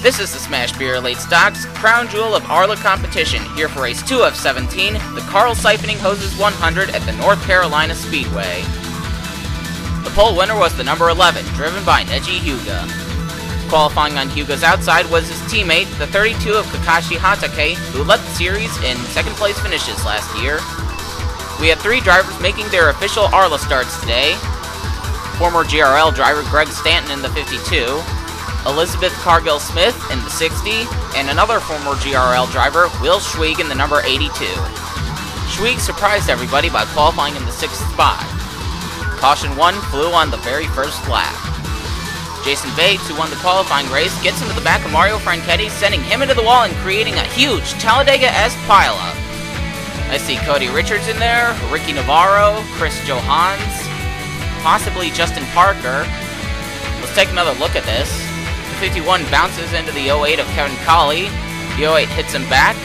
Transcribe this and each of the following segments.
This is the Smash Beer Late Stocks crown jewel of Arla competition, here for race 2 of 17, the Karl Siphoning Hoses 100 at the North Carolina Speedway. The pole winner was the number 11, driven by Neji Hyuga. Qualifying on Hyuga's outside was his teammate, the 32 of Kakashi Hatake, who led the series in second place finishes last year. We had 3 drivers making their official Arla starts today. Former GRL driver Greg Stanton in the 52, Elizabeth Cargill-Smith in the 60, and another former GRL driver, Will Schwig, in the number 82. Schwig surprised everybody by qualifying in the 6th spot. Caution 1 flew on the very first lap. Jason Bates, who won the qualifying race, gets into the back of Mario Franchetti, sending him into the wall and creating a huge Talladega-esque pileup. I see Cody Richards in there, Ricky Navarro, Chris Johans, possibly Justin Parker. Let's take another look at this. The 51 bounces into the 08 of Kevin Colley. The 08 hits him back.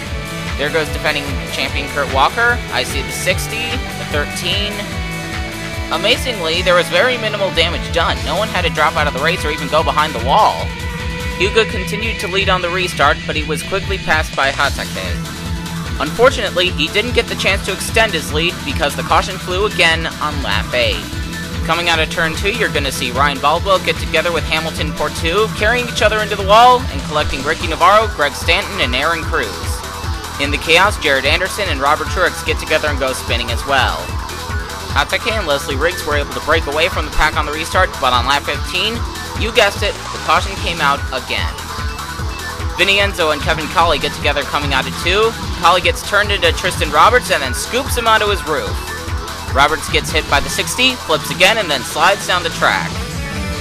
There goes defending champion Kurt Walker. I see the 60, the 13. Amazingly, there was very minimal damage done. No one had to drop out of the race or even go behind the wall. Hyuga continued to lead on the restart, but he was quickly passed by Hatake. Unfortunately, he didn't get the chance to extend his lead because the caution flew again on lap 8. Coming out of turn 2, you're going to see Ryan Baldwell get together with Hamilton Portu, carrying each other into the wall and collecting Ricky Navarro, Greg Stanton, and Aaron Cruz. In the chaos, Jared Anderson and Robert Truex get together and go spinning as well. Hatake and Leslie Riggs were able to break away from the pack on the restart, but on lap 15, you guessed it, the caution came out again. Vinny Enzo and Kevin Colley get together coming out of 2. Colley gets turned into Tristan Roberts and then scoops him onto his roof. Roberts gets hit by the 60, flips again, and then slides down the track.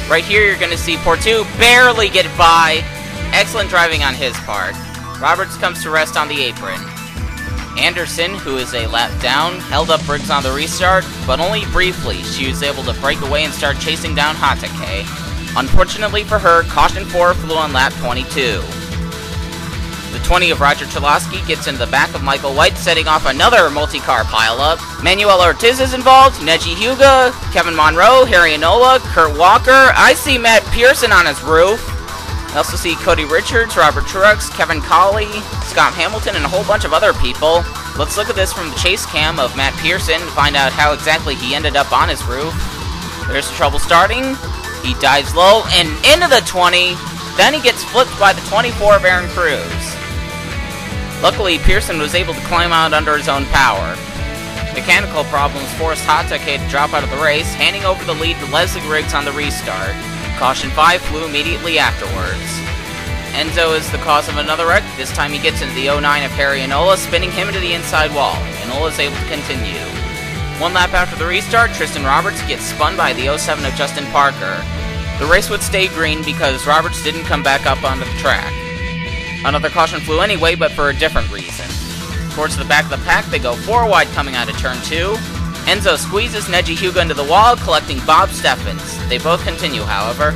Right here, you're going to see Portu barely get by. Excellent driving on his part. Roberts comes to rest on the apron. Anderson, who is a lap down, held up Riggs on the restart, but only briefly. She was able to break away and start chasing down Hatake. Unfortunately for her, caution 4 flew on lap 22. The 20 of Roger Chalosky gets into the back of Michael White, setting off another multi-car pileup. Manuel Ortiz is involved, Neji Hyuga, Kevin Monroe, Harry Inola, Kurt Walker. I see Matt Pearson on his roof. I also see Cody Richards, Robert Truex, Kevin Colley, Scott Hamilton, and a whole bunch of other people. Let's look at this from the chase cam of Matt Pearson to find out how exactly he ended up on his roof. There's the trouble starting. He dives low and into the 20. Then he gets flipped by the 24 of Aaron Cruz. Luckily, Pearson was able to climb out under his own power. Mechanical problems forced Hatake to drop out of the race, handing over the lead to Leslie Riggs on the restart. Caution 5 flew immediately afterwards. Enzo is the cause of another wreck. This time he gets into the 09 of Harry Inola, spinning him into the inside wall. Inola is able to continue. 1 lap after the restart, Tristan Roberts gets spun by the 07 of Justin Parker. The race would stay green because Roberts didn't come back up onto the track. Another caution flew anyway, but for a different reason. Towards the back of the pack, they go 4 wide coming out of turn 2. Enzo squeezes Neji Hyuga into the wall, collecting Bob Steffens. They both continue, however.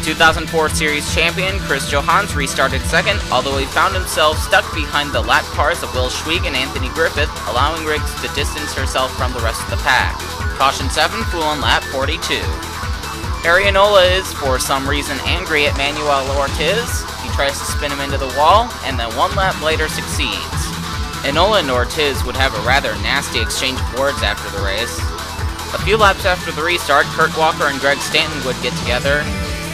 2004 Series champion Chris Johans restarted second, although he found himself stuck behind the lap cars of Will Schwig and Anthony Griffith, allowing Riggs to distance herself from the rest of the pack. Caution 7 flew on lap 42. Harry Inola is, for some reason, angry at Manuel Ortiz. He tries to spin him into the wall, and then 1 lap later succeeds. Inola and Ortiz would have a rather nasty exchange of words after the race. A few laps after the restart, Kurt Walker and Greg Stanton would get together.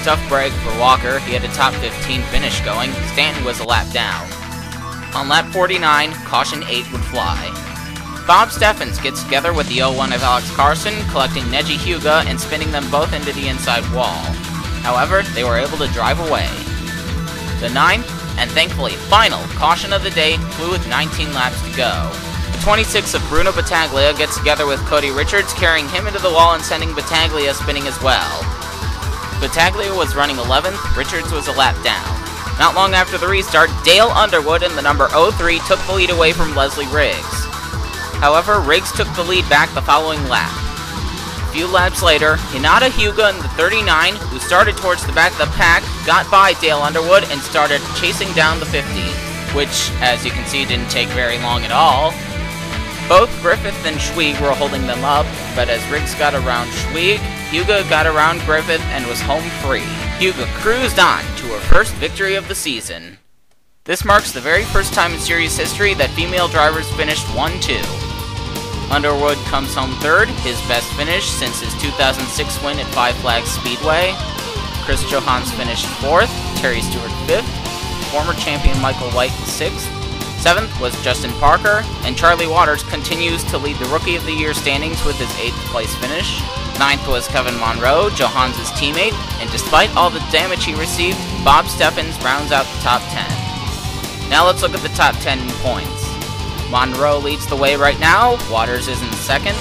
Tough break for Walker, he had a top 15 finish going. Stanton was a lap down. On lap 49, caution 8 would fly. Bob Steffens gets together with the 01 of Alex Carson, collecting Neji Hyuga and spinning them both into the inside wall. However, they were able to drive away. The 9th, and thankfully final, caution of the day flew with 19 laps to go. The 26 of Bruno Battaglia gets together with Cody Richards, carrying him into the wall and sending Battaglia spinning as well. Battaglia was running 11th, Richards was a lap down. Not long after the restart, Dale Underwood in the number 03 took the lead away from Leslie Riggs. However, Riggs took the lead back the following lap. A few laps later, Hinata Hyuga in the 39, who started towards the back of the pack, got by Dale Underwood and started chasing down the 50, which, as you can see, didn't take very long at all. Both Griffith and Schwig were holding them up, but as Riggs got around Schwig, Hyuga got around Griffith and was home free. Hyuga cruised on to her first victory of the season. This marks the very first time in series history that female drivers finished 1-2. Underwood comes home third, his best finish since his 2006 win at Five Flags Speedway. Chris Johans finished fourth, Terry Stewart fifth, former champion Michael White sixth. Seventh was Justin Parker, and Charlie Waters continues to lead the Rookie of the Year standings with his 8th place finish. Ninth was Kevin Monroe, Johans' teammate, and despite all the damage he received, Bob Steffens rounds out the top 10. Now let's look at the top 10 in points. Monroe leads the way right now, Waters is in second.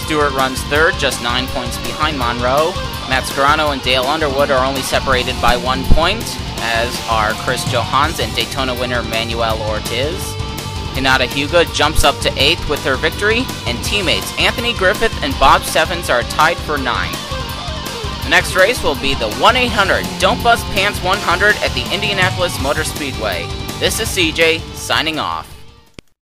Stewart runs third, just 9 points behind Monroe. Matt Scarano and Dale Underwood are only separated by 1 point, as are Chris Johans and Daytona winner Manuel Ortiz. Hinata Hyuga jumps up to 8th with her victory, and teammates Anthony Griffith and Bob Steffens are tied for 9th. The next race will be the 1-800 Don't Bust Pants 100 at the Indianapolis Motor Speedway. This is CJ, signing off.